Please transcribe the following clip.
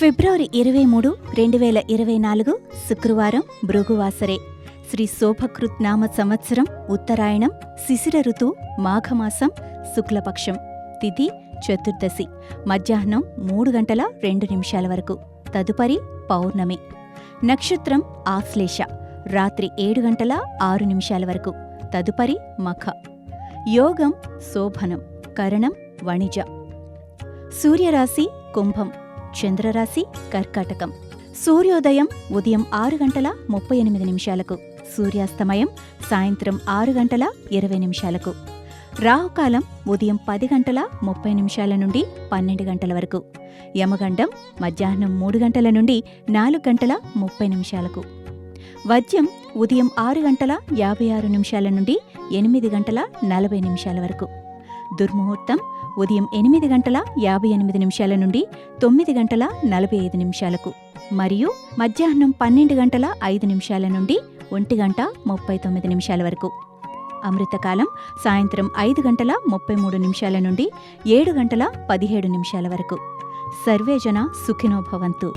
ఫిబ్రవరి 23, 2024 శుక్రవారం భృగువాసరే. శ్రీ శోభకృత్ నామ సంవత్సరం ఉత్తరాయణం, శిశిర ఋతువు మాఘమాసం, శుక్లపక్షం, తిథి చతుర్దశి, మధ్యాహ్నం 3:02 వరకు. తదుపరి పౌర్ణమి. నక్షత్రం ఆశ్లేష, రాత్రి 7:06 వరకు. తదుపరి మఖ. యోగం శోభనం, కరణం వణిజ. సూర్యరాశి కుంభం, చంద్రరాశి కర్కాటకం. సూర్యోదయం ఉదయం 6:38, సూర్యాస్తమయం సాయంత్రం 6:20. రాహుకాలం ఉదయం 10:30 నుండి 12 వరకు. యమగండం మధ్యాహ్నం 3 నుండి 4:30. వద్యం ఉదయం 6:56 నుండి 8:40 వరకు. దుర్ముహూర్తం ఉదయం 8:58 నుండి 9:45 మరియు మధ్యాహ్నం 12:05 నుండి 1:39 వరకు. అమృతకాలం సాయంత్రం 5:33 నుండి 7:17 వరకు. సర్వేజన సుఖినో భవంతు.